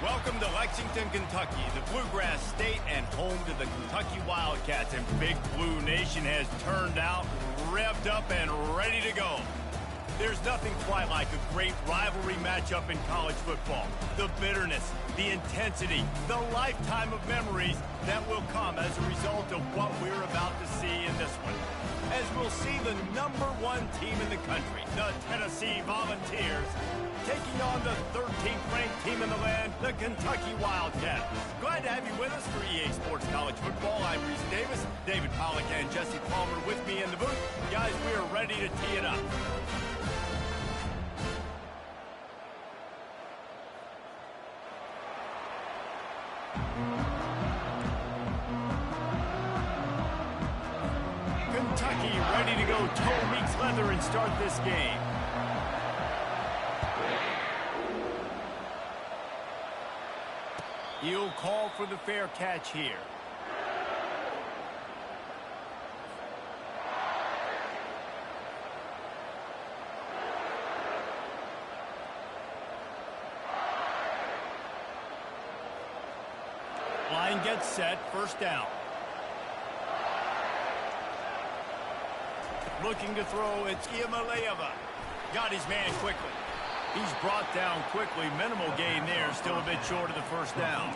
Welcome to Lexington, Kentucky, the Bluegrass State and home to the Kentucky Wildcats. And Big Blue Nation has turned out, revved up, and ready to go. There's nothing quite like a great rivalry matchup in college football. The bitterness, the intensity, the lifetime of memories that will come as a result of what we're about to see in this one. As we'll see the #1 team in the country, the Tennessee Volunteers, taking on the 13th ranked team in the land, the Kentucky Wildcats. Glad to have you with us for EA Sports College Football. I'm Reese Davis, David Pollack and Jesse Palmer with me in the booth. Guys, we are ready to tee it up. Kentucky ready to go toe meets leather and start this game. He'll call for the fair catch here. Line gets set, first down. Looking to throw, it's Iamaleava. Got his man quickly. He's brought down quickly. Minimal gain there, still a bit short of the first down.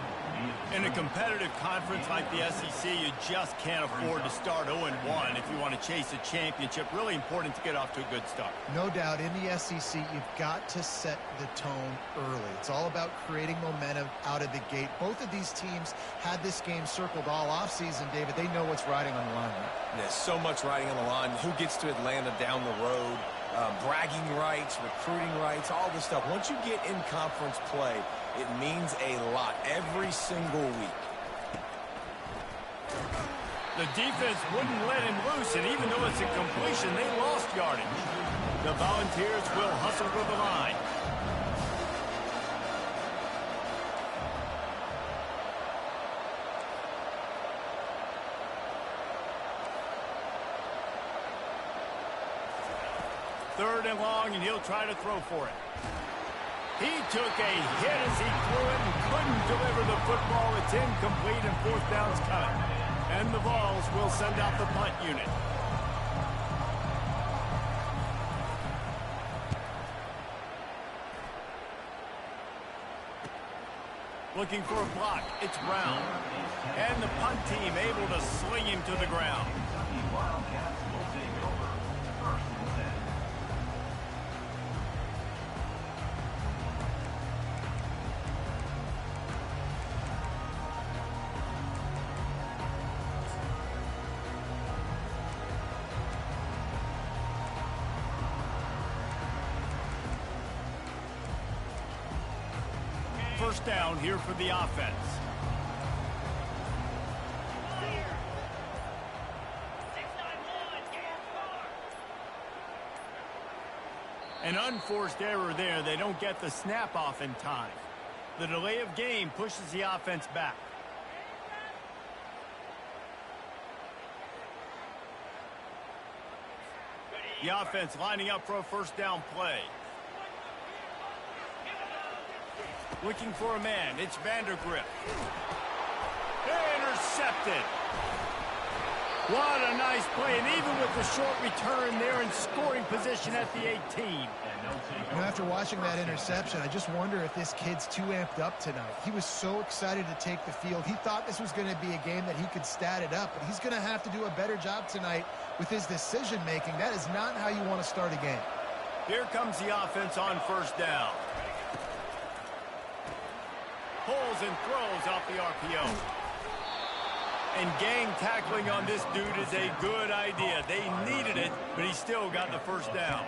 In a competitive conference like the SEC, you just can't afford to start 0-1 if you want to chase a championship. Really important to get off to a good start. No doubt, in the SEC, you've got to set the tone early. It's all about creating momentum out of the gate. Both of these teams had this game circled all offseason, David. They know what's riding on the line. There's so much riding on the line. Who gets to Atlanta down the road? Bragging rights, recruiting rights, all this stuff. Once you get in conference play, it means a lot every single week. The defense wouldn't let him loose, and even though it's a completion, they lost yardage. The Volunteers will hustle for the line. Third and long, and he'll try to throw for it. He took a hit as he threw it and couldn't deliver the football. It's incomplete, and fourth down's coming. And the Vols will send out the punt unit. Looking for a block. It's Brown. And the punt team able to sling him to the ground. First down here for the offense. An unforced error there. They don't get the snap off in time. The delay of game pushes the offense back. The offense lining up for a first down play. Looking for a man. It's Vandergrift. Intercepted. What a nice play. And even with the short return, they're in scoring position at the 18. You know, after watching that interception, I just wonder if this kid's too amped up tonight. He was so excited to take the field. He thought this was going to be a game that he could stat it up, but he's going to have to do a better job tonight with his decision-making. That is not how you want to start a game. Here comes the offense on first down. Pulls and throws off the RPO. And gang tackling on this dude is a good idea. They needed it, but he still got the first down.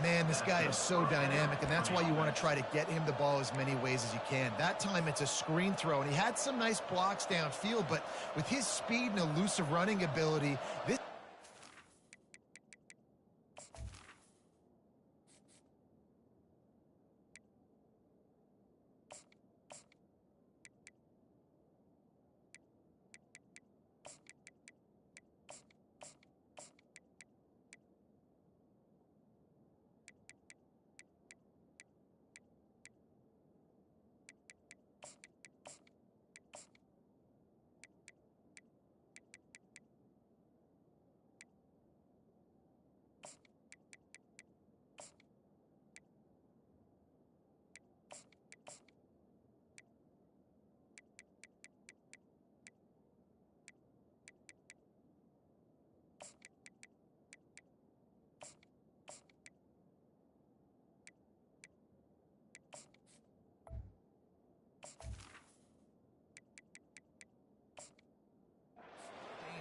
Man, this guy is so dynamic, and that's why you want to try to get him the ball as many ways as you can. That time, it's a screen throw, and he had some nice blocks downfield, but with his speed and elusive running ability, this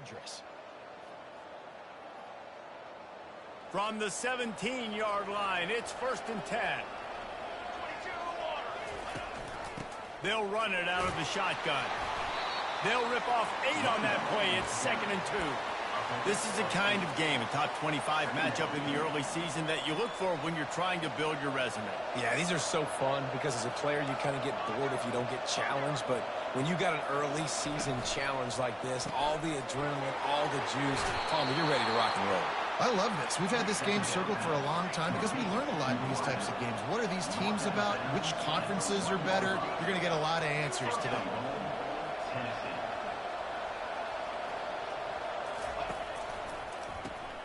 dangerous. From the 17-yard line, it's 1st and 10. They'll run it out of the shotgun. They'll rip off 8 on that play. It's 2nd and 2. This is the kind of game, a top 25 matchup in the early season, that you look for when you're trying to build your resume. Yeah, these are so fun because as a player, you kind of get bored if you don't get challenged. But when you got an early season challenge like this, all the adrenaline, all the juice, Palmer, you're ready to rock and roll. I love this. We've had this game circled for a long time because we learn a lot in these types of games. What are these teams about? Which conferences are better? You're going to get a lot of answers today.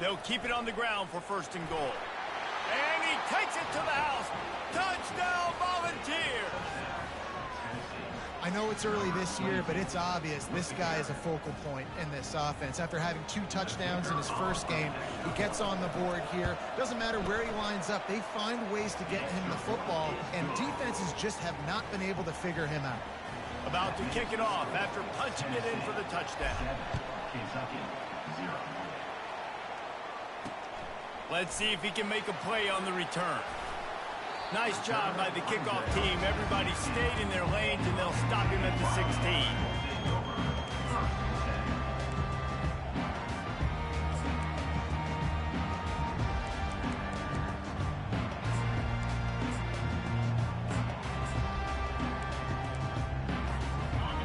They'll keep it on the ground for 1st and goal. And he takes it to the house. Touchdown, Volunteers! I know it's early this year, but it's obvious this guy is a focal point in this offense. After having 2 touchdowns in his first game, he gets on the board here. Doesn't matter where he lines up, they find ways to get him the football, and defenses just have not been able to figure him out. About to kick it off after punching it in for the touchdown. Let's see if he can make a play on the return. Nice job by the kickoff team. Everybody stayed in their lanes, and they'll stop him at the 16.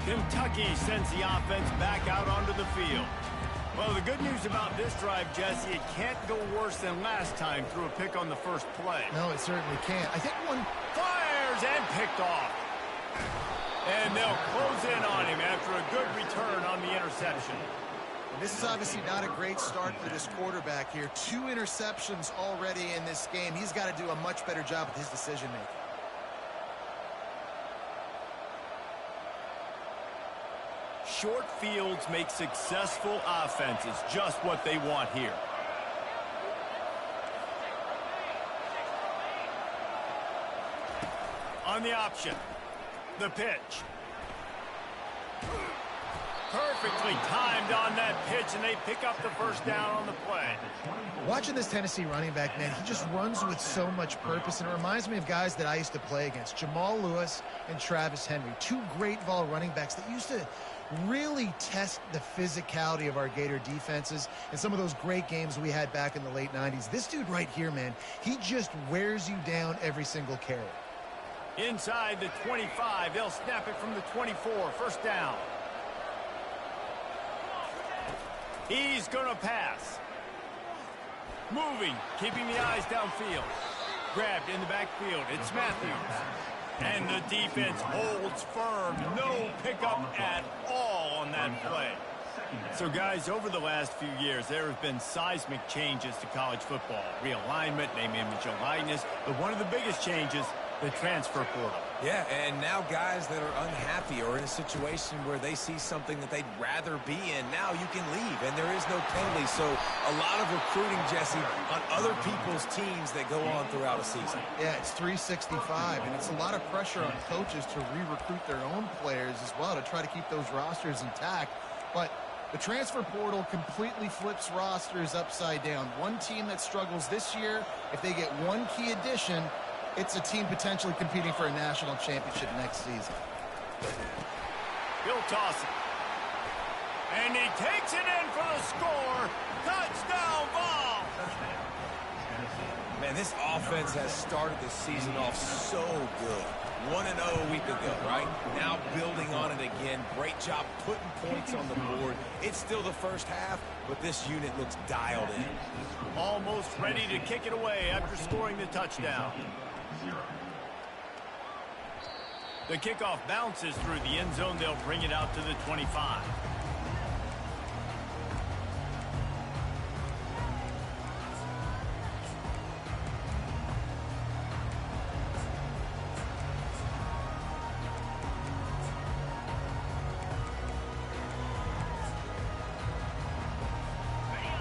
Kentucky sends the offense back out onto the field. Well, the good news about this drive, Jesse, it can't go worse than last time through a pick on the first play. No, it certainly can't. I think one fires and picked off. And they'll close in on him after a good return on the interception. This is obviously not a great start for this quarterback here. 2 interceptions already in this game. He's got to do a much better job with his decision-making. Short fields make successful offenses, just what they want here. On the option, the pitch. Perfectly timed on that pitch, and they pick up the 1st down on the play. Watching this Tennessee running back, man, he just runs with so much purpose, and it reminds me of guys that I used to play against, Jamal Lewis and Travis Henry, 2 great ball running backs that used to really test the physicality of our Gator defenses and some of those great games we had back in the late 90s. This dude right here, man, he just wears you down every single carry. Inside the 25, they'll snap it from the 24, 1st down. He's going to pass. Moving, keeping the eyes downfield. Grabbed in the backfield. It's Matthews. And the defense holds firm. No pickup at all on that play. So, guys, over the last few years, there have been seismic changes to college football. Realignment, name, image, and likeness. But one of the biggest changes, the transfer portal. Yeah, and now guys that are unhappy or in a situation where they see something that they'd rather be in, now you can leave, and there is no penalty. So a lot of recruiting, Jesse, on other people's teams that go on throughout a season. Yeah, it's 365, and it's a lot of pressure on coaches to re-recruit their own players as well to try to keep those rosters intact. But the transfer portal completely flips rosters upside down. One team that struggles this year, if they get one key addition, it's a team potentially competing for a national championship next season. He'll toss it. And he takes it in for the score. Touchdown ball. Man, this offense has started the season off so good. 1-0 a week ago, right? Now building on it again. Great job putting points on the board. It's still the first half, but this unit looks dialed in. Almost ready to kick it away after scoring the touchdown. The kickoff bounces through the end zone. They'll bring it out to the 25.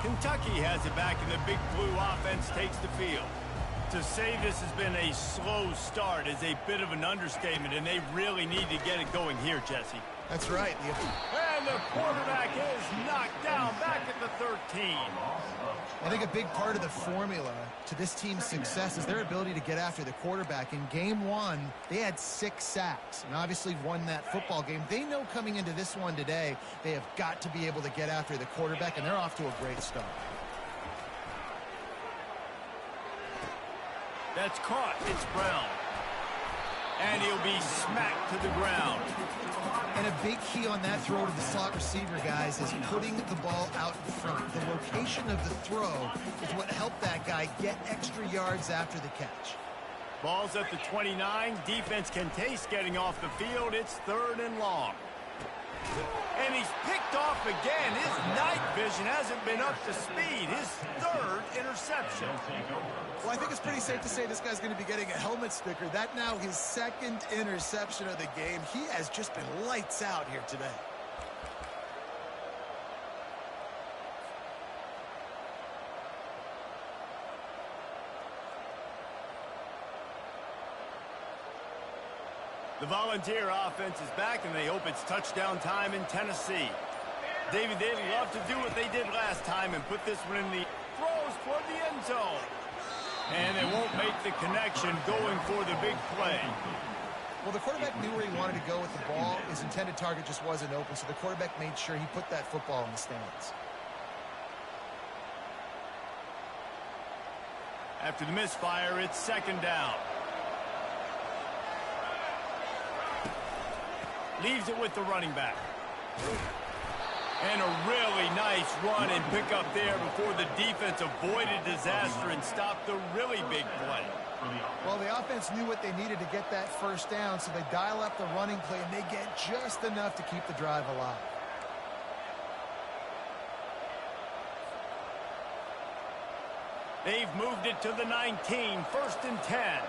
Kentucky has it back, and the Big Blue offense takes the field. To say this has been a slow start is a bit of an understatement, and they really need to get it going here, Jesse. That's right. And the quarterback is knocked down 13. I think a big part of the formula to this team's success is their ability to get after the quarterback. In game one, they had 6 sacks and obviously won that football game. They know coming into this one today, they have got to be able to get after the quarterback, and they're off to a great start. That's caught. It's Brown. And he'll be smacked to the ground. And a big key on that throw to the slot receiver, guys, is putting the ball out in front. The location of the throw is what helped that guy get extra yards after the catch. Ball's at the 29. Defense can taste getting off the field. It's 3rd and long. And he's picked off again. His night vision hasn't been up to speed. His 3rd interception. Well, I think it's pretty safe to say this guy's going to be getting a helmet sticker. That now his 2nd interception of the game. He has just been lights out here today. The Volunteer offense is back, and they hope it's touchdown time in Tennessee. David, they'd love to do what they did last time and put this one in the throws toward the end zone. And they won't make the connection going for the big play. Well, the quarterback knew where he wanted to go with the ball. His intended target just wasn't open, so the quarterback made sure he put that football in the stands. After the misfire, it's 2nd down. Leaves it with the running back. And a really nice run and pick up there before the defense avoided disaster and stopped the really big play. Well, the offense knew what they needed to get that 1st down, so they dial up the running play, and they get just enough to keep the drive alive. They've moved it to the 19, 1st and 10.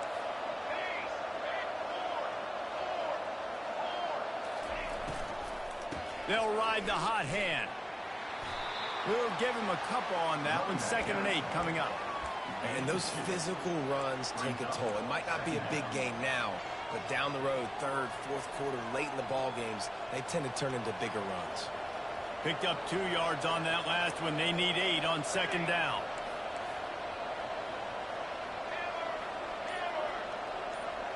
They'll ride the hot hand. We'll give him a couple on that one. 2nd and 8 coming up. And those physical runs take a toll. It might not be a big game now, but down the road, 3rd, 4th quarter, late in the ball games, they tend to turn into bigger runs. Picked up 2 yards on that last one. They need 8 on 2nd down.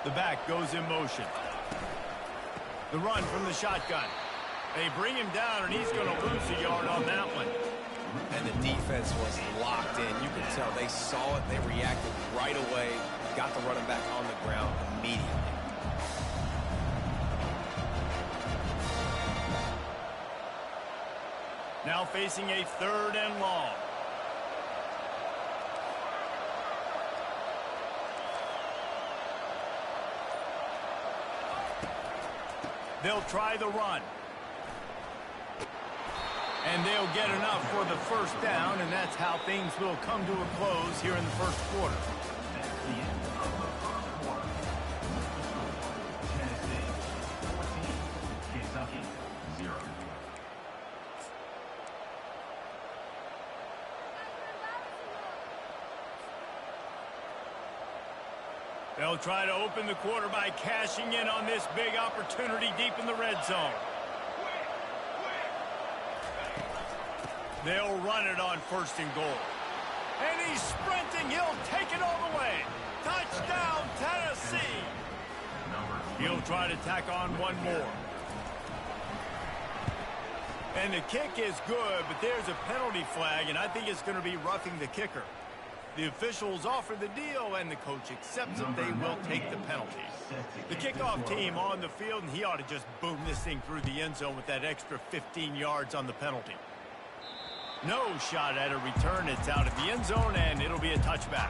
The back goes in motion. The run from the shotgun. They bring him down, and he's going to lose a yard on that one. And the defense was locked in. You can tell they saw it. They reacted right away. Got the running back on the ground immediately. Now facing a 3rd and long. They'll try the run. And they'll get enough for the 1st down, and that's how things will come to a close here in the 1st quarter. They'll try to open the quarter by cashing in on this big opportunity deep in the red zone. They'll run it on 1st and goal. And he's sprinting. He'll take it all the way. Touchdown, Tennessee. He'll try to tack on one more. And the kick is good, but there's a penalty flag, and I think it's going to be roughing the kicker. The officials offer the deal, and the coach accepts it. They will take the penalty. The kickoff team on the field, and he ought to just boom this thing through the end zone with that extra 15 yards on the penalty. No shot at a return. It's out of the end zone, and it'll be a touchback.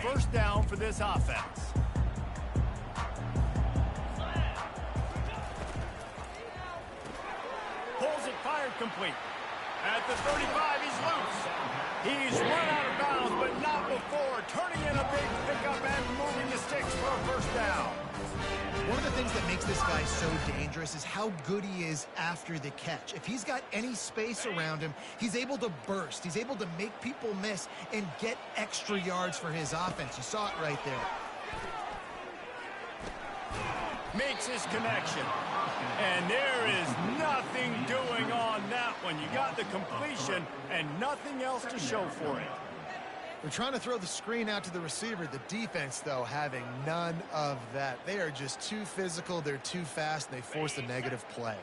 First down for this offense. Pulls it, fired complete. At the 35, he's loose. He's run out of bounds, but not before turning in a big pickup and moving the sticks for a first down. One of the things that makes this guy so dangerous is how good he is after the catch. If he's got any space around him, he's able to burst. He's able to make people miss and get extra yards for his offense. You saw it right there. Makes his connection. And there is nothing doing on that one. You got the completion and nothing else to show for it. They're trying to throw the screen out to the receiver. The defense, though, having none of that. They are just too physical. They're too fast. And they force a negative play.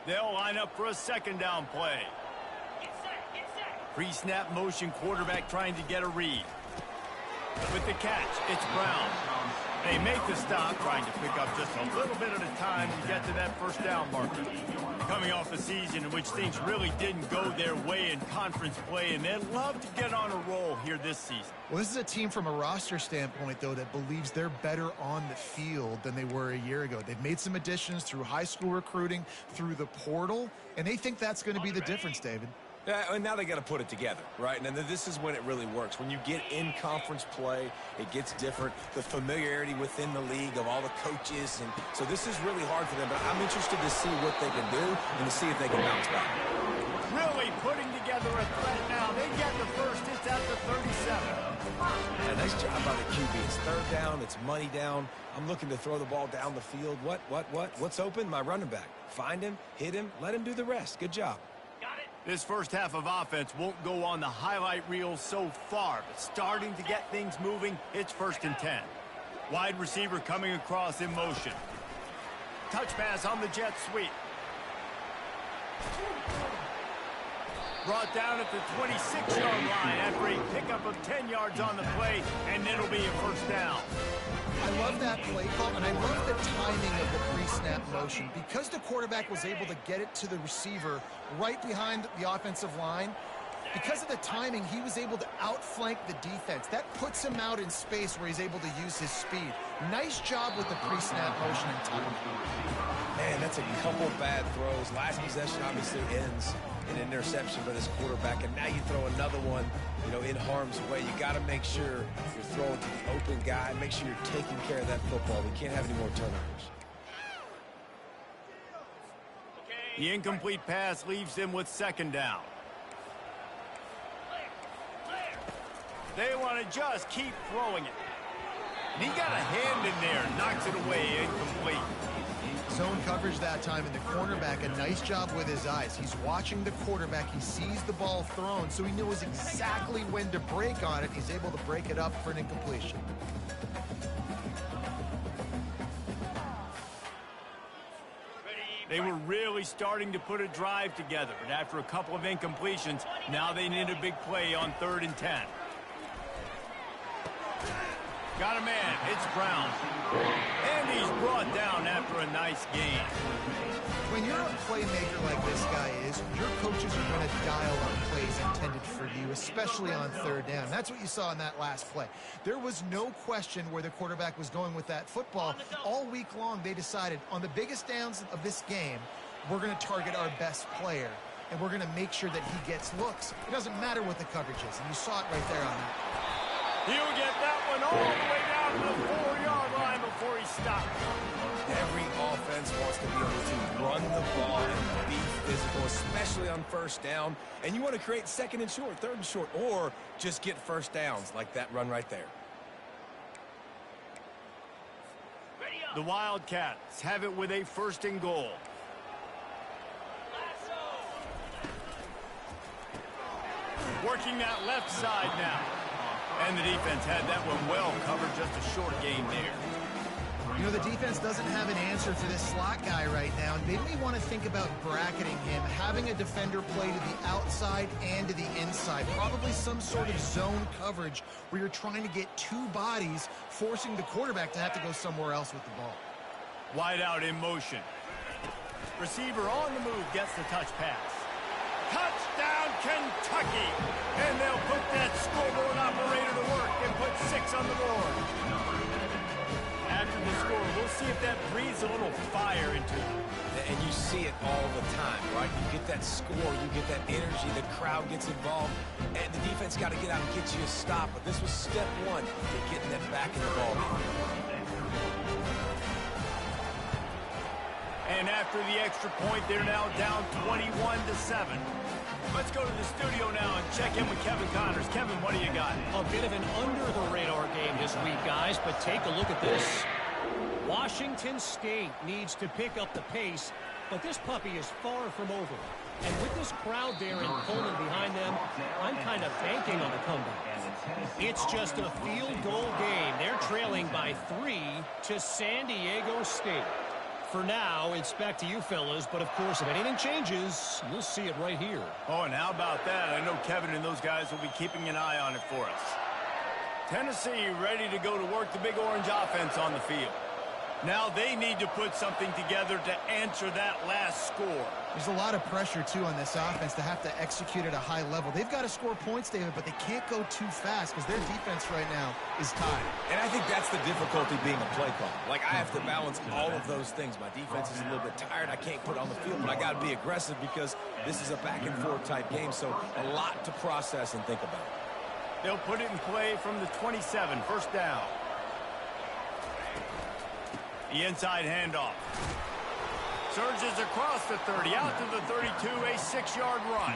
They'll line up for a second down play. Pre-snap motion, quarterback trying to get a read. With the catch, it's Brown. They make the stop, trying to pick up just a little bit at a time to get to that first down marker. Coming off a season in which things really didn't go their way in conference play, and they'd love to get on a roll here this season. Well, this is a team from a roster standpoint, though, that believes they're better on the field than they were a year ago. They've made some additions through high school recruiting, through the portal, and they think that's going to be the difference, David. Yeah, and now they got to put it together, right? And then this is when it really works. When you get in conference play, it gets different. The familiarity within the league of all the coaches. And so this is really hard for them. But I'm interested to see what they can do and to see if they can bounce back. Really putting together a threat now. They get the first. It's at the 37. Yeah, nice job by the QB. It's third down. It's money down. I'm looking to throw the ball down the field. What's open? My running back. Find him, hit him, let him do the rest. Good job. This first half of offense won't go on the highlight reel so far, but starting to get things moving, it's 1st and 10. Wide receiver coming across in motion. Touch pass on the jet sweep. Brought down at the 26-yard line after a pickup of 10 yards on the play, and it'll be a first down. I love that play call, and I love the timing of the pre-snap motion. Because the quarterback was able to get it to the receiver right behind the offensive line, because of the timing, he was able to outflank the defense. That puts him out in space where he's able to use his speed. Nice job with the pre-snap motion and timing. Man, that's a couple bad throws. Last possession obviously ends in an interception for this quarterback, and now you throw another one, in harm's way. You got to make sure you're throwing to the open guy. Make sure you're taking care of that football. We can't have any more turnovers. The incomplete pass leaves them with second down. They want to just keep throwing it. And he got a hand in there, knocks it away, incomplete. Zone coverage that time, and the cornerback, a nice job with his eyes. He's watching the quarterback. He sees the ball thrown, so he knows exactly when to break on it. He's able to break it up for an incompletion. They were really starting to put a drive together, but after a couple of incompletions, now they need a big play on 3rd and 10. Got a man. It's Brown. And he's brought down after a nice gain. When you're a playmaker like this guy is, your coaches are going to dial up plays intended for you, especially on 3rd down. That's what you saw in that last play. There was no question where the quarterback was going with that football. All week long, they decided on the biggest downs of this game, we're going to target our best player, and we're going to make sure that he gets looks. It doesn't matter what the coverage is, and you saw it right there on that. He'll get that one all the way down to the 4-yard line before he stops. Every offense wants to be able to run the ball and be physical, especially on 1st down. And you want to create 2nd and short, 3rd and short, or just get first downs like that run right there. The Wildcats have it with a 1st and goal. Working that left side now. And the defense had that one well covered, just a short gain there. The defense doesn't have an answer for this slot guy right now, and they may want to think about bracketing him, having a defender play to the outside and to the inside. Probably some sort of zone coverage where you're trying to get 2 bodies, forcing the quarterback to have to go somewhere else with the ball. Wide out in motion. Receiver on the move gets the touch pass. Touchdown, Kentucky! And they'll put that scoreboard operator to work and put 6 on the board. After time to score. We'll see if that breathes a little fire into it. And you see it all the time, right? You get that score, you get that energy, the crowd gets involved, and the defense got to get out and get you a stop. But this was step one to getting them back in the ball game. And after the extra point, they're now down 21-7. Let's go to the studio now and check in with Kevin Connors. Kevin, what do you got? A bit of an under-the-radar game this week, guys, but take a look at this. Washington State needs to pick up the pace, but this puppy is far from over. And with this crowd there in Pullman behind them, I'm kind of banking on a comeback. It's just a field goal game. They're trailing by 3 to San Diego State. For now, it's back to you fellas, but of course, if anything changes, you'll see it right here. Oh, and how about that? I know Kevin and those guys will be keeping an eye on it for us. Tennessee ready to go to work the Big Orange offense on the field. Now they need to put something together to answer that last score. There's a lot of pressure, too, on this offense to have to execute at a high level. They've got to score points, David, but they can't go too fast because their defense right now is tied. And I think that's the difficulty being a play call. Like, I have to balance all of those things. My defense is a little bit tired. I can't put it on the field, but I got to be aggressive because this is a back-and-forth type game, so a lot to process and think about. They'll put it in play from the 27, first down. The inside handoff. Surges across the 30, out to the 32, a 6-yard run.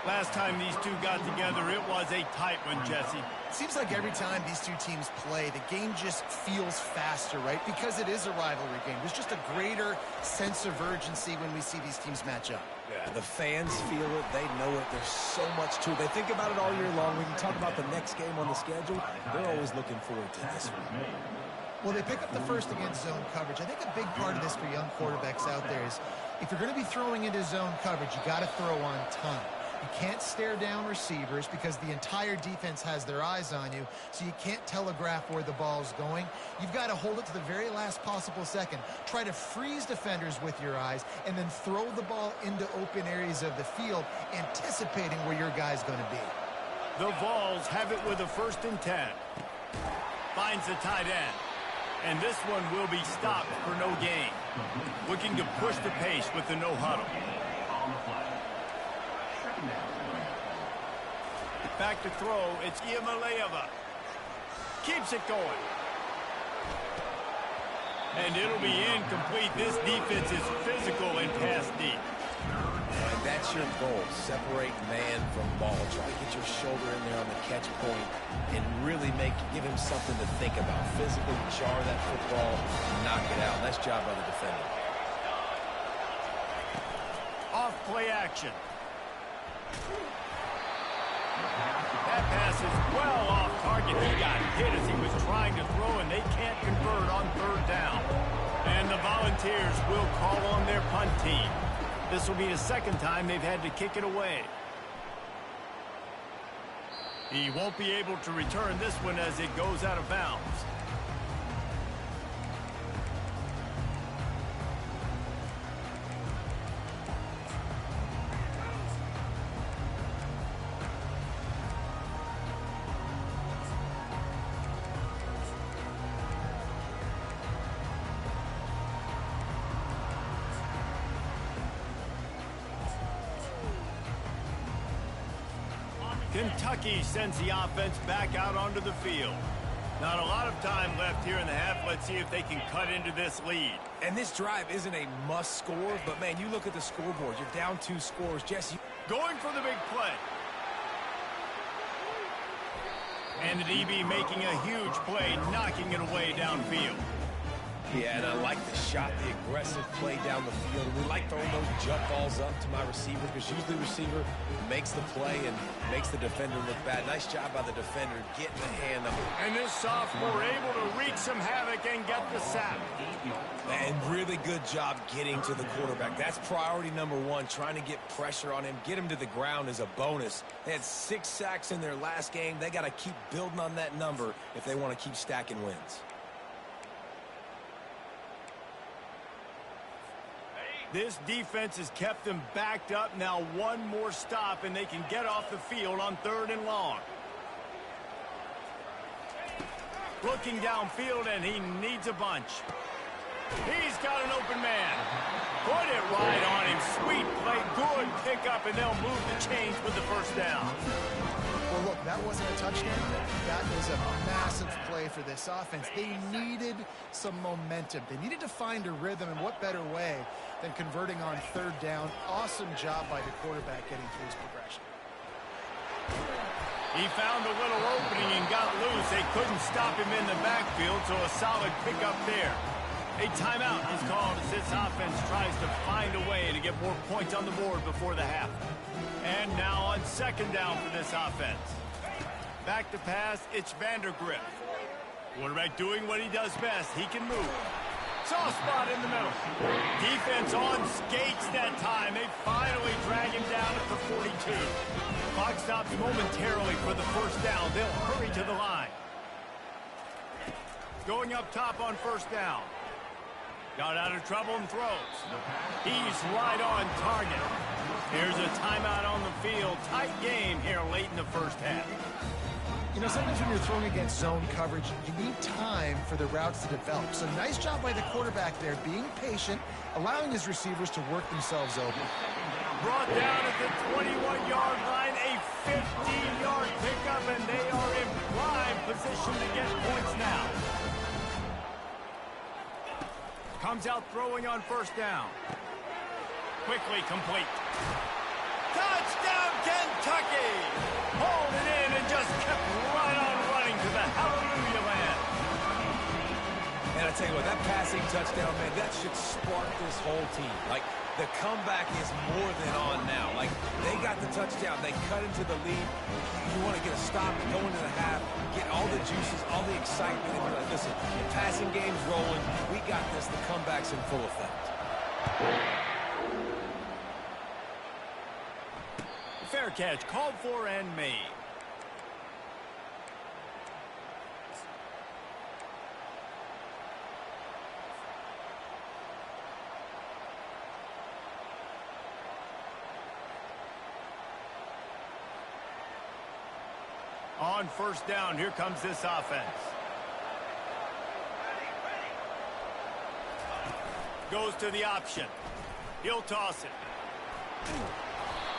Last time these two got together, it was a tight one, Jesse. It seems like every time these two teams play, the game just feels faster, right? Because it is a rivalry game. There's just a greater sense of urgency when we see these teams match up. Yeah, the fans feel it. They know it. There's so much to it. They think about it all year long. When you talk about the next game on the schedule, they're always looking forward to this one. Well, they pick up the first against zone coverage. I think a big part of this for young quarterbacks out there is if you're going to be throwing into zone coverage, you got to throw on time. You can't stare down receivers because the entire defense has their eyes on you, so you can't telegraph where the ball's going. You've got to hold it to the very last possible second. Try to freeze defenders with your eyes and then throw the ball into open areas of the field, anticipating where your guy's going to be. The Vols have it with a 1st and 10. Finds the tight end. And this one will be stopped for no gain. Looking to push the pace with the no huddle. Back to throw, it's Iamaleava. Keeps it going. And it'll be incomplete. This defense is physical and pass deep. And that's your goal. Separate man from ball. Try to get your shoulder in there on the catch point and really give him something to think about. Physically jar that football, knock it out. Nice job by the defender. Off play action. That pass is well off target. He got hit as he was trying to throw, and they can't convert on 3rd down. And the Volunteers will call on their punt team. This will be the 2nd time they've had to kick it away. He won't be able to return this one as it goes out of bounds. Kentucky sends the offense back out onto the field. Not a lot of time left here in the half. Let's see if they can cut into this lead. And this drive isn't a must score, but man, you look at the scoreboard. You're down 2 scores. Jesse. Going for the big play. And the DB making a huge play, knocking it away downfield. Yeah, and I like the shot, the aggressive play down the field. We like throwing those jump balls up to my receiver because usually the receiver makes the play and makes the defender look bad. Nice job by the defender getting the hand up. And this sophomore able to wreak some havoc and get the sack. And really good job getting to the quarterback. That's priority number 1, trying to get pressure on him. Get him to the ground is a bonus. They had 6 sacks in their last game. They got to keep building on that number if they want to keep stacking wins. This defense has kept them backed up. Now 1 more stop, and they can get off the field on 3rd and long. Looking downfield, and he needs a bunch. He's got an open man. Put it right on him. Sweet play. Good pickup, and they'll move the chains with the first down. Well, look, that wasn't a touchdown. That was a massive play for this offense. They needed some momentum. They needed to find a rhythm, and what better way than converting on third down. Awesome job by the quarterback getting through his progression. He found a little opening and got loose. They couldn't stop him in the backfield, so a solid pickup there. A timeout is called as this offense tries to find a way to get more points on the board before the half. And now on second down for this offense. Back to pass, it's Vandergrift. Quarterback doing what he does best. He can move. Soft spot in the middle. Defense on skates that time. They finally drag him down at the 42. Clock stops momentarily for the first down. They'll hurry to the line. Going up top on first down. Got out of trouble and throws. He's right on target. Here's a timeout on the field. Tight game here late in the first half. You know, sometimes when you're throwing against zone coverage, you need time for the routes to develop. So nice job by the quarterback there, being patient, allowing his receivers to work themselves open. Brought down at the 21-yard line, a 15-yard pickup, and they are in prime position to get points now. Comes out throwing on first down. Quickly complete. Touchdown, Kentucky! Hauled it in and just kept right on running to the hallelujah land. And I tell you what, that passing touchdown, man, that should spark this whole team. Like, the comeback is more than on now. Like, they got the touchdown. They cut into the lead. You want to get a stop and go into the half, get all the juices, all the excitement. And be like, listen, the passing game's rolling. We got this. The comeback's in full effect. Fair catch, called for and made. On first down, here comes this offense. Goes to the option. He'll toss it.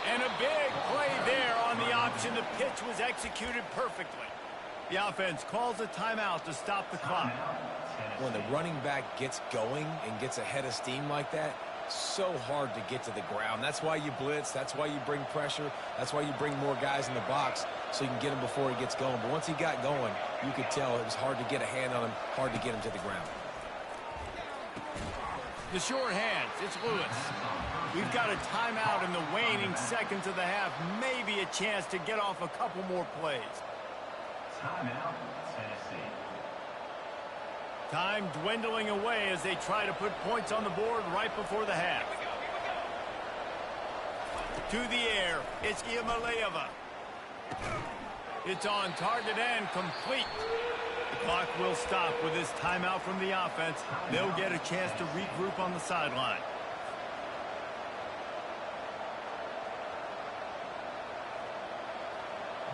And a big play there on the option. The pitch was executed perfectly. The offense calls a timeout to stop the clock. When the running back gets going and gets ahead of steam like that, so hard to get to the ground. That's why you blitz. That's why you bring pressure. That's why you bring more guys in the box so you can get him before he gets going. But once he got going, you could tell it was hard to get a hand on him, hard to get him to the ground. The short hands, it's Lewis. We've got a timeout in the waning seconds of the half. Maybe a chance to get off a couple more plays. Timeout, Tennessee. Time dwindling away as they try to put points on the board right before the half. To the air, it's Iamaleava. It's on target and complete. The clock will stop with this timeout from the offense. They'll get a chance to regroup on the sideline.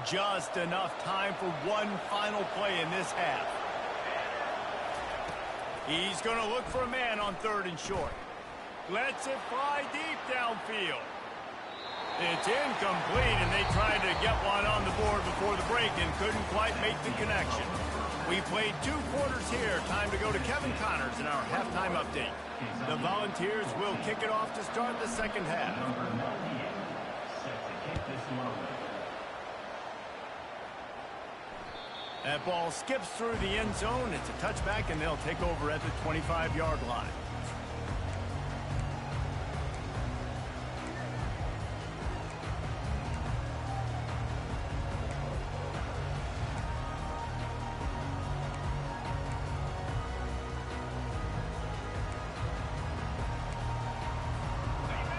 Just enough time for one final play in this half. He's going to look for a man on third and short. Lets it fly deep downfield. It's incomplete, and they tried to get one on the board before the break and couldn't quite make the connection. We played 2 quarters here. Time to go to Kevin Connors in our halftime update. The Volunteers will kick it off to start the second half. Set to kick this one away. That ball skips through the end zone. It's a touchback, and they'll take over at the 25-yard line.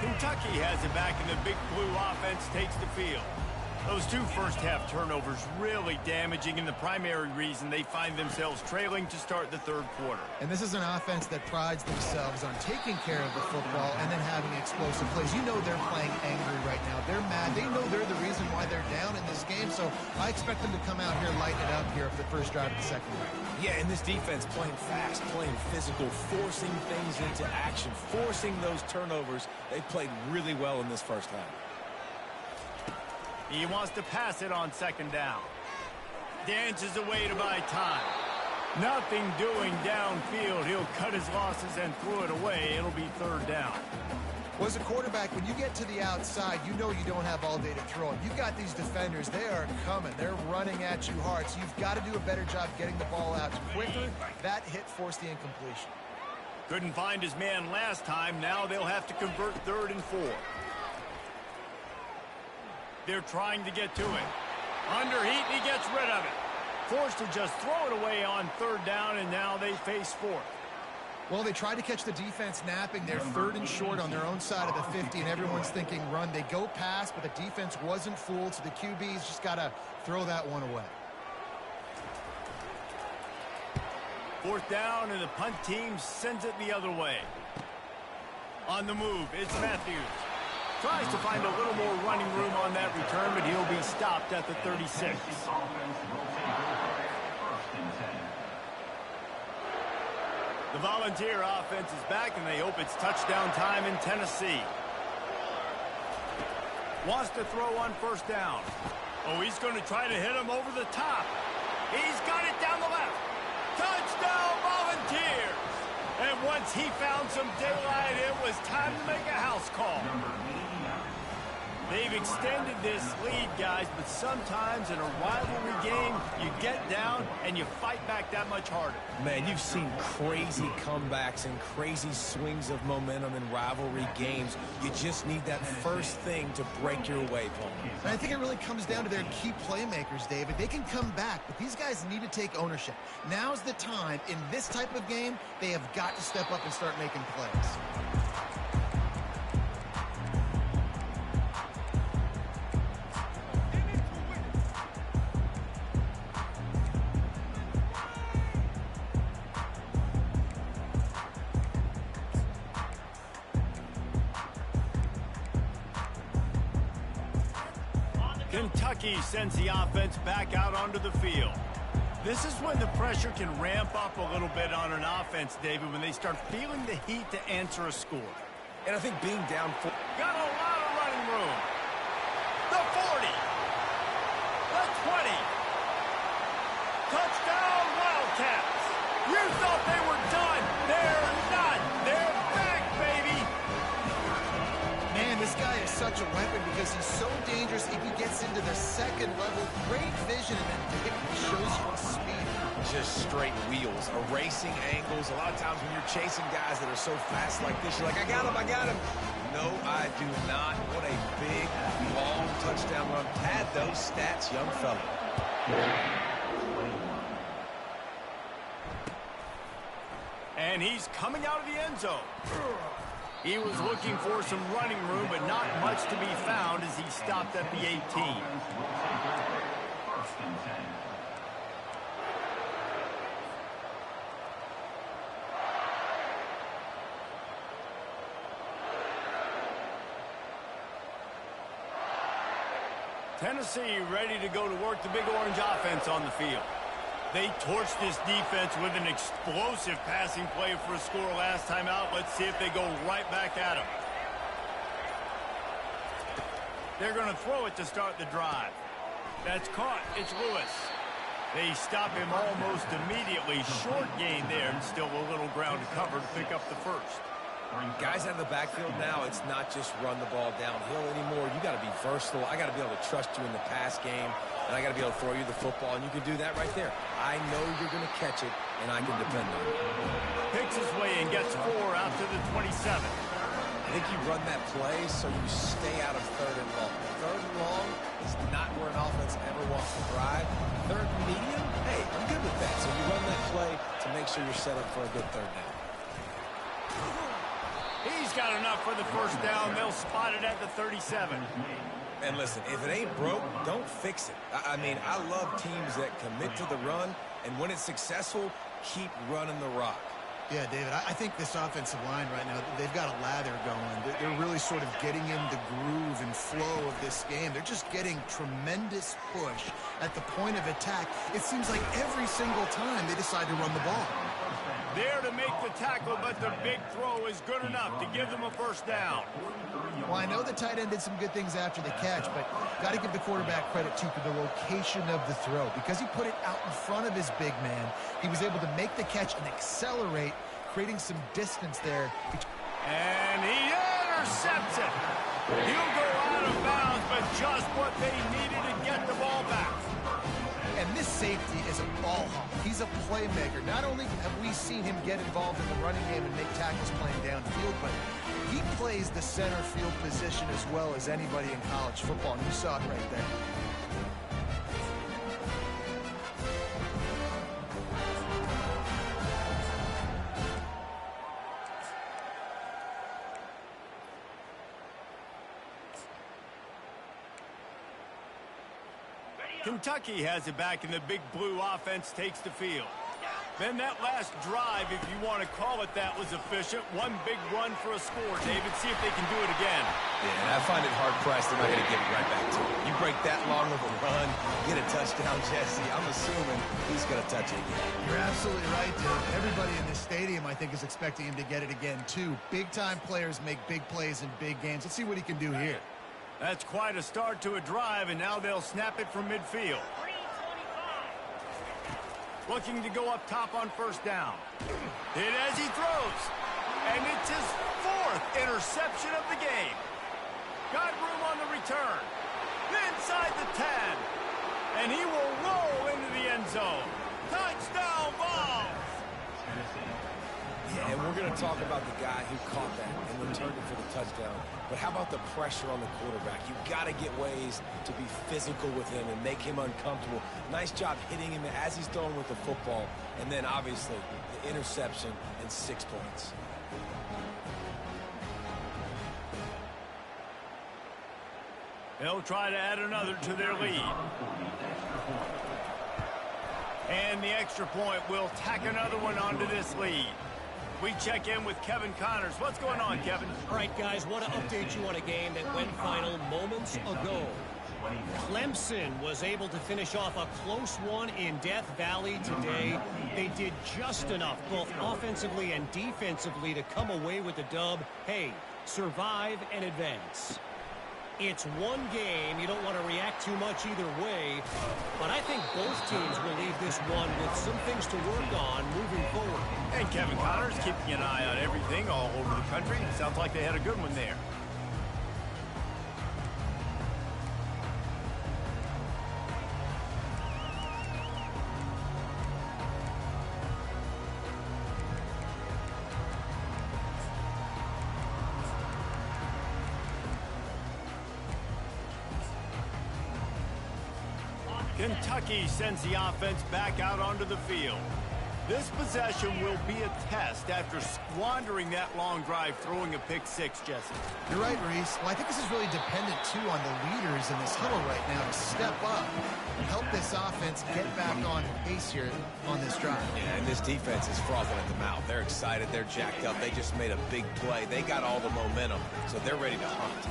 Kentucky has it back, and the Big Blue offense takes the field. Those two first-half turnovers really damaging, and the primary reason they find themselves trailing to start the third quarter. And this is an offense that prides themselves on taking care of the football and then having explosive plays. You know they're playing angry right now. They're mad. They know they're the reason why they're down in this game, so I expect them to come out here, lighten it up here for the first drive of the second half. Yeah, and this defense playing fast, playing physical, forcing things into action, forcing those turnovers. They played really well in this first half. He wants to pass it on second down. Dances away to buy time. Nothing doing downfield. He'll cut his losses and throw it away. It'll be third down. Well, as a quarterback, when you get to the outside, you know you don't have all day to throw it. You've got these defenders. They are coming. They're running at you hard. So you've got to do a better job getting the ball out quicker. That hit forced the incompletion. Couldn't find his man last time. Now they'll have to convert 3rd and 4. They're trying to get to it. Under heat, he gets rid of it. Forced to just throw it away on 3rd down, and now they face 4th. Well, they tried to catch the defense napping. They're 3rd and short on their own side of the 50, and everyone's thinking run. They go pass, but the defense wasn't fooled, so the QB's just got to throw that one away. 4th down, and the punt team sends it the other way. On the move, it's Matthews. Tries to find a little more running room on that return, but he'll be stopped at the 36. The Volunteer offense is back, and they hope it's touchdown time in Tennessee. Wants to throw on 1st down. Oh, he's going to try to hit him over the top. He's got it down the left. Touchdown, Volunteers! And once he found some daylight, it was time to make a house call. They've extended this lead, guys, but sometimes in a rivalry game, you get down and you fight back that much harder. Man, you've seen crazy comebacks and crazy swings of momentum in rivalry games. You just need that first thing to break your way, Paul. And I think it really comes down to their key playmakers, David. They can come back, but these guys need to take ownership. Now's the time. In this type of game, they have got to step up and start making plays. Kentucky sends the offense back out onto the field. This is when the pressure can ramp up a little bit on an offense, David, when they start feeling the heat to answer a score. And I think being down 4... Got a lot of running room. The 40. The 20. Touchdown, Wildcats. You thought they were done. They're not. They're back, baby. Man, this guy is such a weapon because he's so dangerous if he gets into the second level. Great vision, and then it shows you his speed. Just straight wheels, erasing angles. A lot of times when you're chasing guys that are so fast like this, you're like, I got him, I got him. No, I do not. What a big, long touchdown run. Pad those stats, young fella. And he's coming out of the end zone. He was looking for some running room, but not much to be found as he stopped at the 18. Tennessee ready to go to work the Big Orange offense on the field. They torched this defense with an explosive passing play for a score last time out. Let's see if they go right back at him. They're going to throw it to start the drive. That's caught. It's Lewis. They stop him almost immediately. Short gain there, and still a little ground to cover to pick up the first. Guys out of the backfield now, it's not just run the ball downhill anymore. You got to be versatile. I got to be able to trust you in the pass game, and I got to be able to throw you the football, and you can do that right there. I know you're going to catch it, and I can depend on it. Picks his way and gets 4 out to the 27. I think you run that play so you stay out of 3rd and long. 3rd and long is not where an offense ever wants to drive. 3rd and medium, hey, I'm good with that. So you run that play to make sure you're set up for a good 3rd down. He's got enough for the first down. They'll spot it at the 37. And listen, if it ain't broke, don't fix it. I mean, I love teams that commit to the run, and when it's successful, keep running the rock. Yeah, David, I think this offensive line right now, they've got a lather going. They're really sort of getting in the groove and flow of this game. They're just getting tremendous push at the point of attack. It seems like every single time they decide to run the ball. There to make the tackle, but the big throw is good enough to give them a first down. Well, I know the tight end did some good things after the catch, but got to give the quarterback credit, too, for the location of the throw. Because he put it out in front of his big man, he was able to make the catch and accelerate, creating some distance there. And he intercepts it. He'll go out of bounds, but just what they needed to get the ball back. And this safety is a ball hawk. He's a playmaker. Not only have we seen him get involved in the running game and make tackles playing downfield, but he plays the center field position as well as anybody in college football, and you saw it right there. Kentucky has it back, and the Big Blue offense takes the field. Then that last drive, if you want to call it that, was efficient. One big run for a score. David, see if they can do it again. Yeah, and I find it hard-pressed they're not going to get right back to it. You break that long of a run, get a touchdown, Jesse, I'm assuming he's going to touch it again. You're absolutely right, Dave. Everybody in this stadium, I think, is expecting him to get it again, too. Big-time players make big plays in big games. Let's see what he can do here. That's quite a start to a drive, and now they'll snap it from midfield. Looking to go up top on first down. Hit as he throws. And it's his fourth interception of the game. Got room on the return. Inside the 10. And he will roll into the end zone. Touchdown, Vols! Yeah, and we're going to talk about the guy who caught that and returned it for the touchdown. But how about the pressure on the quarterback? You've got to get ways to be physical with him and make him uncomfortable. Nice job hitting him as he's throwing with the football. And then, obviously, the interception and 6 points. They'll try to add another to their lead. And the extra point will tack another one onto this lead. We check in with Kevin Connors. What's going on, Kevin? All right, guys, want to update you on a game that went final moments ago. Clemson was able to finish off a close one in Death Valley today. They did just enough, both offensively and defensively, to come away with the dub. Hey, survive and advance. It's one game. You don't want to react too much either way. But I think both teams will leave this one with some things to work on moving forward. And Kevin Connors keeping an eye on everything all over the country. Sounds like they had a good one there. Kentucky sends the offense back out onto the field. This possession will be a test after squandering that long drive, throwing a pick six, Jesse. You're right, Reese. Well, I think this is really dependent, too, on the leaders in this huddle right now to step up and help this offense get back on pace here on this drive. Yeah, and this defense is frothing at the mouth. They're excited. They're jacked up. They just made a big play. They got all the momentum, so they're ready to hunt.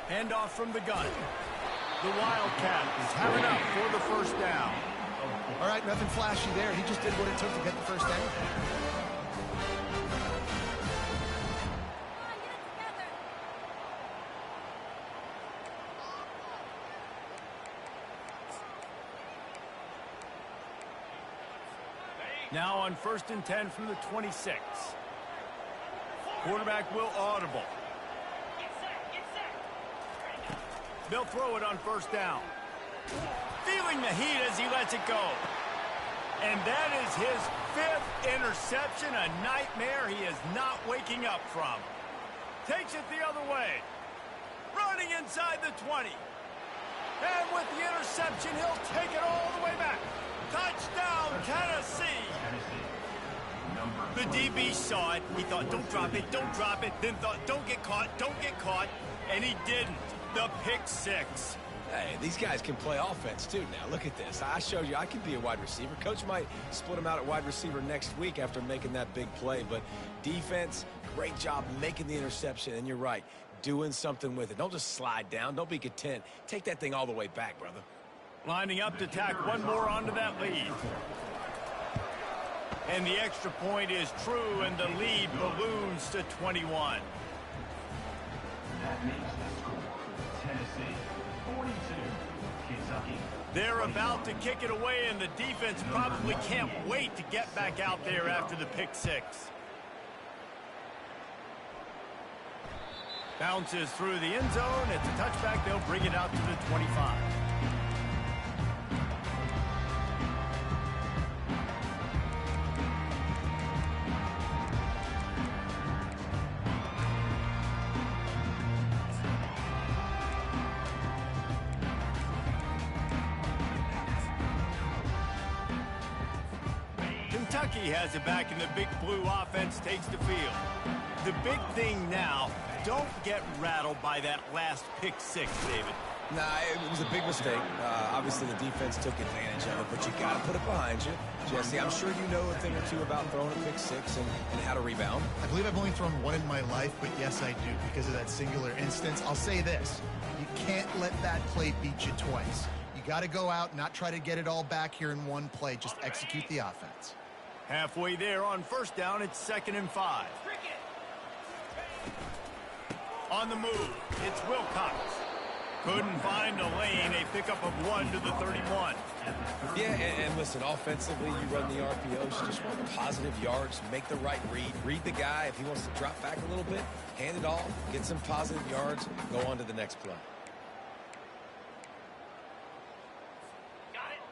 Handoff from the gun. The Wildcat is having up for the first down. All right, nothing flashy there. He just did what it took to get the first down. Now on 1st and 10 from the 26. Quarterback will audible. They'll throw it on first down. Feeling the heat as he lets it go. And that is his 5th interception, a nightmare he is not waking up from. Takes it the other way. Running inside the 20. And with the interception, he'll take it all the way back. Touchdown, Tennessee! The DB saw it. He thought, don't drop it, don't drop it. Then thought, don't get caught. And he didn't. The pick six. Hey, these guys can play offense, too. Now, look at this. I showed you I can be a wide receiver. Coach might split him out at wide receiver next week after making that big play. But defense, great job making the interception. And you're right, doing something with it. Don't just slide down. Don't be content. Take that thing all the way back, brother. Lining up to tack one more onto that lead. And the extra point is true, and the lead balloons to 21. That makes the score Tennessee 42, Kentucky. They're about to kick it away, and the defense probably can't wait to get back out there after the pick six. Bounces through the end zone. It's a touchback. They'll bring it out to the 25. Kentucky has it back, and the Big Blue offense takes the field. The big thing now, don't get rattled by that last pick six, David. Nah, it was a big mistake. Obviously, the defense took advantage of it, but you got to put it behind you. Jesse, I'm sure you know a thing or two about throwing a pick six and how to rebound. I believe I've only thrown one in my life, but yes, I do, because of that singular instance. I'll say this. You can't let that play beat you twice. You got to go out and not try to get it all back here in one play. Just execute the offense. Halfway there on first down, it's 2nd and 5. On the move, it's Wilcox. Couldn't find a lane, a pickup of 1 to the 31. Yeah, and listen, offensively, you run the RPOs, you just want positive yards, make the right read the guy. If he wants to drop back a little bit, hand it off, get some positive yards, go on to the next play.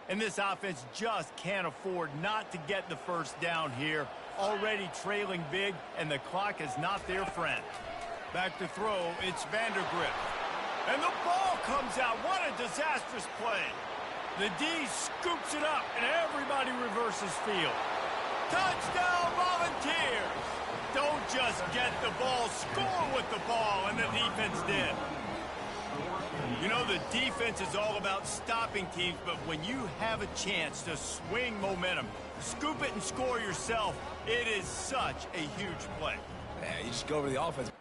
And this offense just can't afford not to get the first down here. Already trailing big, and the clock is not their friend. Back to throw, it's Vandergrift. And the ball comes out. What a disastrous play. The D scoops it up, and everybody reverses field. Touchdown, Volunteers! Don't just get the ball, score with the ball, and the defense did. You know, the defense is all about stopping teams, but when you have a chance to swing momentum, scoop it and score yourself, it is such a huge play. Yeah, you just go over the offense.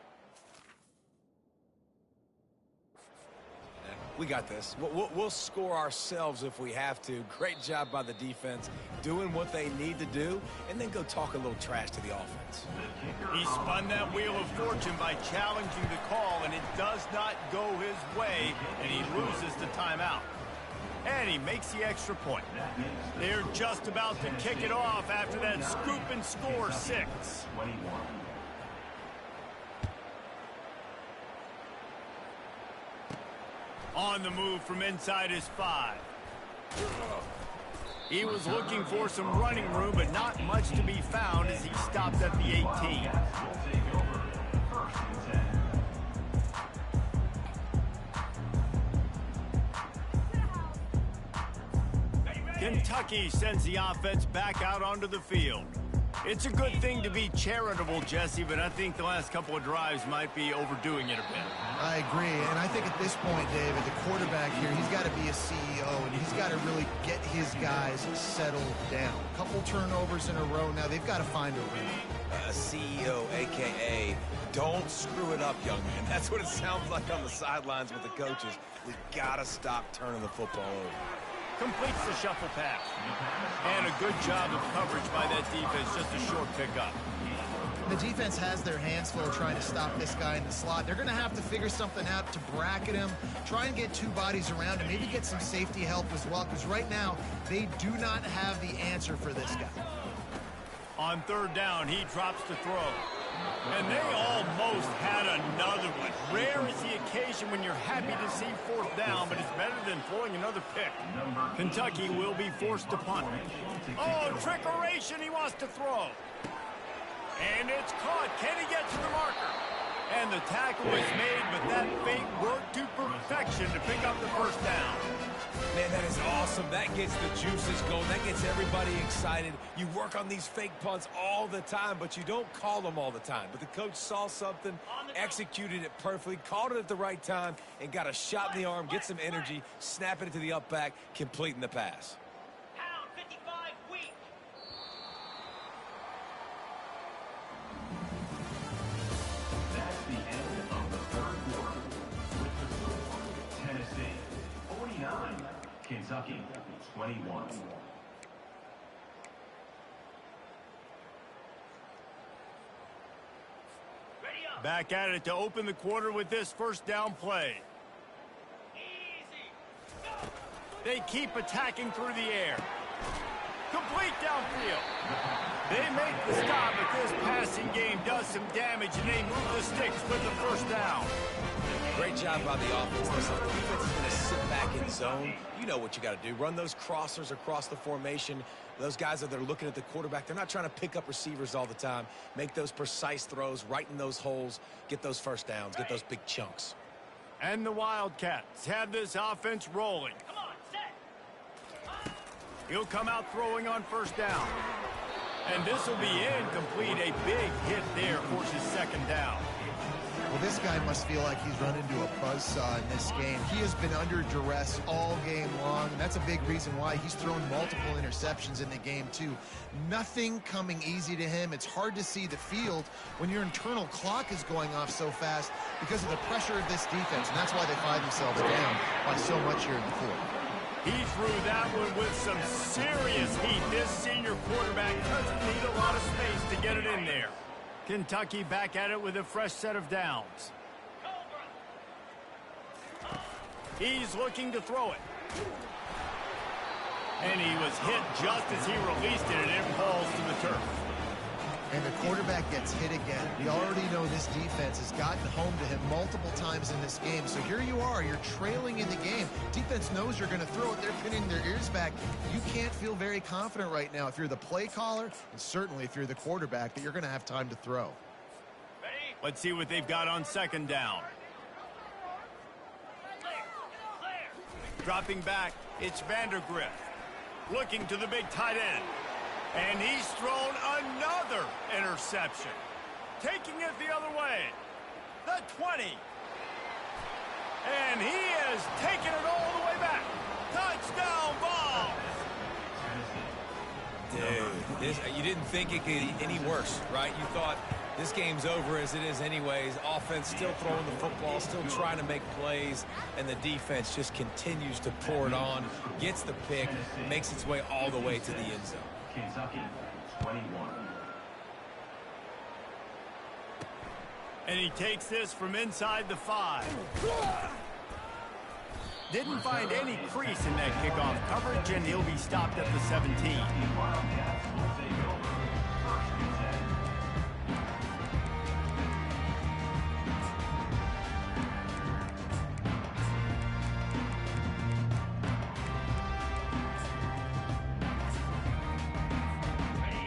We got this. We'll score ourselves if we have to. Great job by the defense, doing what they need to do, and then go talk a little trash to the offense. He spun that wheel of fortune by challenging the call, and it does not go his way, and he loses the timeout. And he makes the extra point. They're just about to kick it off after that scoop and score 6. 21. On the move from inside his 5. He was looking for some running room, but not much to be found as he stopped at the 18. Will take over 1st and 10. Kentucky sends the offense back out onto the field. It's a good thing to be charitable, Jesse, but I think the last couple of drives might be overdoing it a bit. I agree, and I think at this point, David, the quarterback here, he's got to be a CEO, and he's got to really get his guys settled down. A couple turnovers in a row now. They've got to find a rhythm. CEO, a.k.a. don't screw it up, young man. That's what it sounds like on the sidelines with the coaches. We got to stop turning the football over. Completes the shuffle pass. And a good job of coverage by that defense, just a short pickup. The defense has their hands full trying to stop this guy in the slot. They're going to have to figure something out to bracket him, try and get 2 bodies around him, maybe get some safety help as well, because right now they do not have the answer for this guy. On 3rd down, he drops to throw. And they almost had another one. Rare is the occasion when you're happy to see 4th down, but it's better than throwing another pick. Kentucky will be forced to punt. Oh, trickeration, he wants to throw. And it's caught. Can he get to the marker? And the tackle was made, but that fake worked to perfection to pick up the first down. Man, that is awesome. That gets the juices going. That gets everybody excited. You work on these fake punts all the time, but you don't call them all the time. But the coach saw something, executed it perfectly, called it at the right time, and got a shot in the arm, get some energy, snapping it to the up back, completing the pass. Pound 55 weak. That's the end of the third quarter. With the score, Tennessee 49, Kentucky 21. Back at it to open the quarter with this first down play. They keep attacking through the air. Complete downfield. They make the stop, but this passing game does some damage, and they move the sticks with the first down. Great job by the offense. Listen, the defense is going to sit back in zone. You know what you got to do. Run those crossers across the formation. Those guys that are looking at the quarterback, they're not trying to pick up receivers all the time. Make those precise throws, right in those holes, get those first downs, get those big chunks. And the Wildcats have this offense rolling. Come on, set. He'll come out throwing on first down. And this will be incomplete. A big hit there forces second down. Well, this guy must feel like he's run into a buzzsaw in this game. He has been under duress all game long, and that's a big reason why he's thrown multiple interceptions in the game, too. Nothing coming easy to him. It's hard to see the field when your internal clock is going off so fast because of the pressure of this defense, and that's why they find themselves down by so much here in the fourth. He threw that one with some serious heat. This senior quarterback doesn't need a lot of space to get it in there. Kentucky back at it with a fresh set of downs. He's looking to throw it. And he was hit just as he released it, and it falls to the turf. And the quarterback gets hit again. We already know this defense has gotten home to him multiple times in this game. So here you are, you're trailing in the game. Defense knows you're going to throw it. They're pinning their ears back. You can't feel very confident right now if you're the play caller, and certainly if you're the quarterback, that you're going to have time to throw. Let's see what they've got on second down. Dropping back, it's Vandergriff. Looking to the big tight end. And he's thrown another interception. Taking it the other way. The 20. And he has taken it all the way back. Touchdown ball. Dude, you didn't think it could get any worse, right? You thought this game's over as it is anyways. Offense still throwing the football, still trying to make plays, and the defense just continues to pour it on, gets the pick, makes its way all the way to the end zone. Kentucky 21. And he takes this from inside the 5. Didn't find any crease in that kickoff coverage, and he'll be stopped at the 17. Wildcats will take over. First and 10.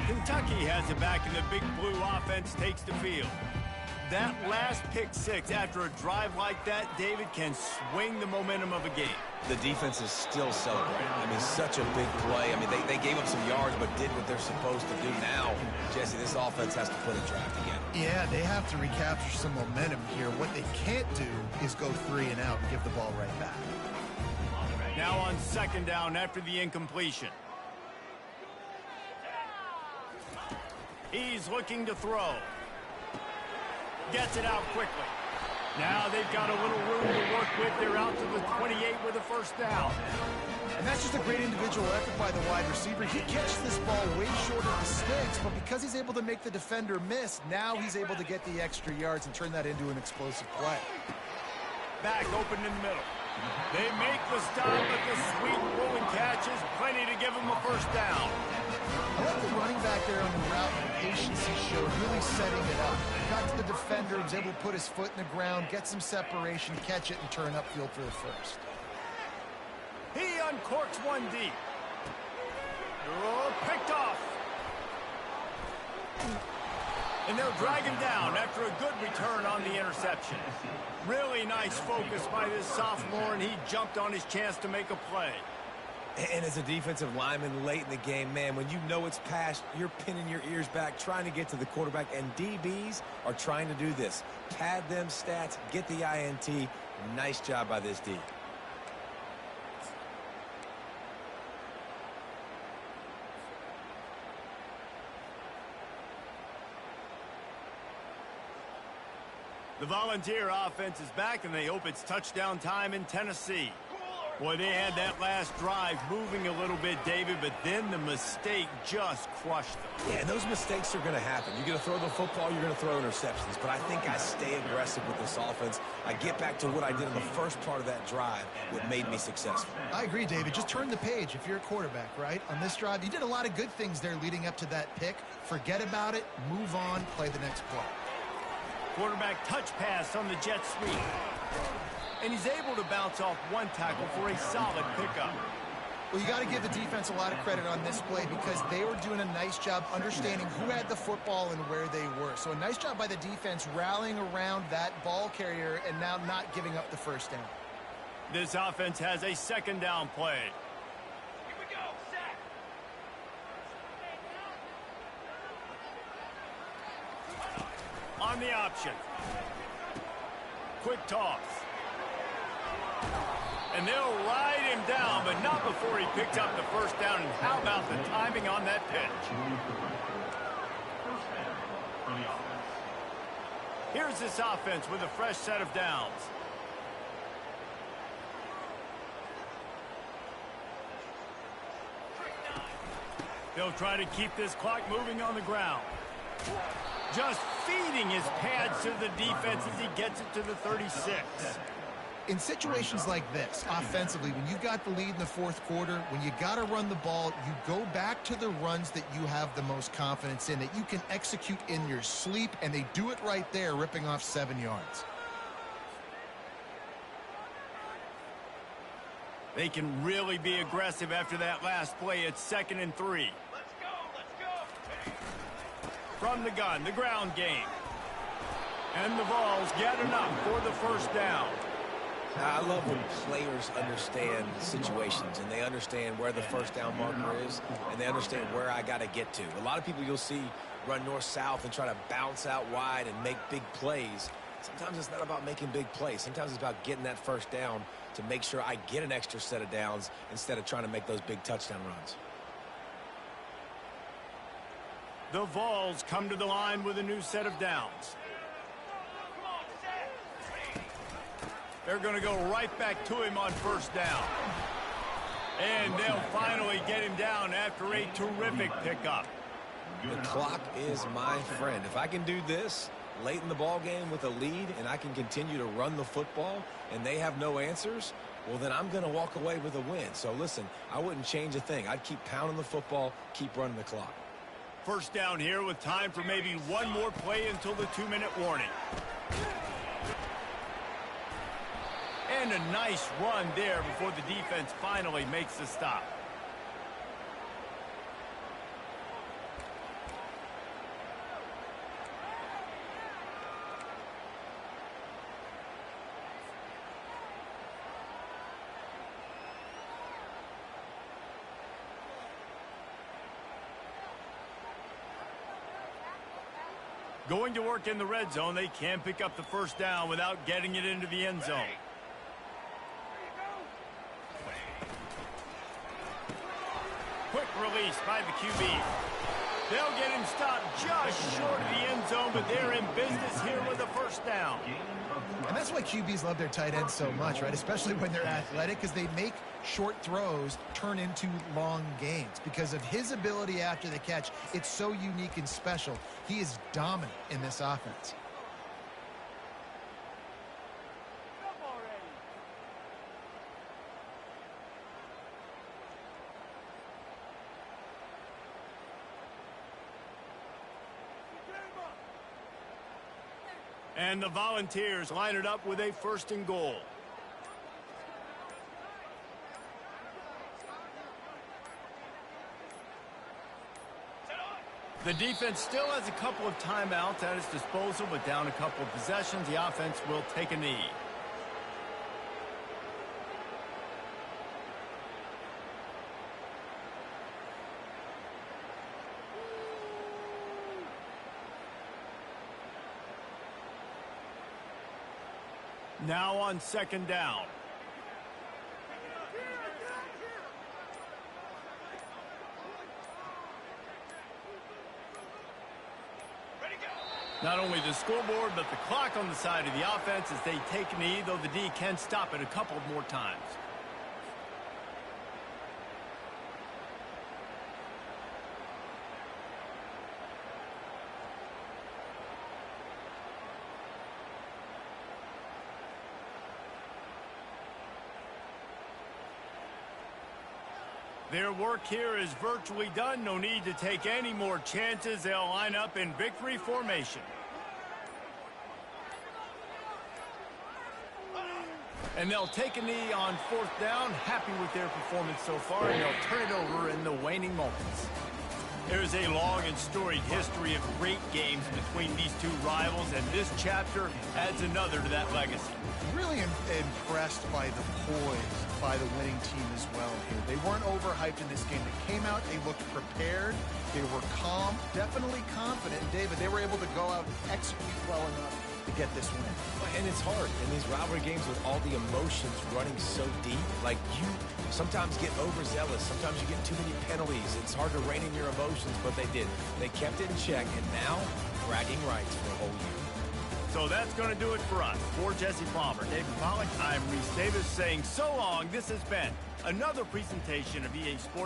Kentucky has it back, and the Big Blue offense takes the field. That last pick six after a drive like that, David, can swing the momentum of a game. The defense is still celebrating. I mean, such a big play. I mean, they gave up some yards but did what they're supposed to do. Now, Jesse, this offense has to put a drive together. Yeah, they have to recapture some momentum here. What they can't do is go 3 and out and give the ball right back. Now on second down after the incompletion. He's looking to throw. Gets it out quickly. Now they've got a little room to work with. They're out to the 28 with a first down. And that's just a great individual effort by the wide receiver. He catches this ball way short of the sticks, but because he's able to make the defender miss, now he's able to get the extra yards and turn that into an explosive play. Back open in the middle. They make the stop, but the sweet rolling catch is plenty to give him a first down. I like the running back there on the route and the patience he showed, really setting it up. Got to the defender, was able to put his foot in the ground, get some separation, catch it, and turn upfield for the first. He uncorks one deep. Oh, picked off. And they'll drag him down after a good return on the interception. Really nice focus by this sophomore, and he jumped on his chance to make a play. And as a defensive lineman late in the game, man, when you know it's past, you're pinning your ears back, trying to get to the quarterback, and DBs are trying to do this. Pad them stats, get the INT. Nice job by this D. The Volunteer offense is back, and they hope it's touchdown time in Tennessee. Boy, they had that last drive moving a little bit, David, but then the mistake just crushed them. Yeah, and those mistakes are going to happen. You're going to throw the football, you're going to throw interceptions. But I think I stay aggressive with this offense. I get back to what I did in the first part of that drive that made me successful. I agree, David. Just turn the page if you're a quarterback, right? On this drive, you did a lot of good things there leading up to that pick. Forget about it, move on, play the next play. Quarterback touch pass on the jet sweep. And he's able to bounce off one tackle for a solid pickup. Well, you got to give the defense a lot of credit on this play because they were doing a nice job understanding who had the football and where they were. So a nice job by the defense rallying around that ball carrier and now not giving up the first down. This offense has a second down play. Here we go, set. On the option. Quick toss. And they'll ride him down, but not before he picked up the first down. And how about the timing on that pitch? First down for the offense. Here's this offense with a fresh set of downs. They'll try to keep this clock moving on the ground. Just feeding his pads to the defense as he gets it to the 36. In situations like this, offensively, when you got the lead in the fourth quarter, when you got to run the ball, you go back to the runs that you have the most confidence in, that you can execute in your sleep, and they do it right there, ripping off 7 yards. They can really be aggressive after that last play. It's 2nd and 3. Let's go, let's go. From the gun, the ground game. And the Vols get enough for the first down. I love when players understand situations and they understand where the first down marker is and they understand where I got to get to. A lot of people you'll see run north-south and try to bounce out wide and make big plays. Sometimes it's not about making big plays. Sometimes it's about getting that first down to make sure I get an extra set of downs instead of trying to make those big touchdown runs. The Vols come to the line with a new set of downs. They're going to go right back to him on first down. And they'll finally get him down after a terrific pickup. The clock is my friend. If I can do this late in the ball game with a lead and I can continue to run the football and they have no answers, well, then I'm going to walk away with a win. So, listen, I wouldn't change a thing. I'd keep pounding the football, keep running the clock. First down here with time for maybe one more play until the 2-minute warning. And a nice run there before the defense finally makes the stop. Going to work in the red zone, they can pick up the first down without getting it into the end zone. Quick release by the QB. They'll get him stopped just short of the end zone, but they're in business here with a first down. And that's why QBs love their tight ends so much, right? Especially when they're athletic, because they make short throws turn into long gains. Because of his ability after the catch, it's so unique and special. He is dominant in this offense. And the Volunteers line it up with a 1st and goal. The defense still has a couple of timeouts at its disposal, but down a couple of possessions, the offense will take a knee. Now on second down. Not only the scoreboard, but the clock on the side of the offense as they take a knee, though the D can stop it a couple more times. Their work here is virtually done. No need to take any more chances. They'll line up in victory formation. And they'll take a knee on fourth down. Happy with their performance so far, and they'll turn it over in the waning moments. There's a long and storied history of great games between these two rivals, and this chapter adds another to that legacy. Really impressed by the poise by the winning team as well here. They weren't overhyped in this game. They came out, they looked prepared, they were calm, definitely confident. And David, they were able to go out and execute well enough to get this win. And it's hard in these rivalry games with all the emotions running so deep. Like, you sometimes get overzealous. Sometimes you get too many penalties. It's hard to rein in your emotions, but they did. They kept it in check, and now bragging rights for a whole year. So that's going to do it for us. For Jesse Palmer, David Pollack, I'm Reese Davis saying so long. This has been another presentation of EA Sports.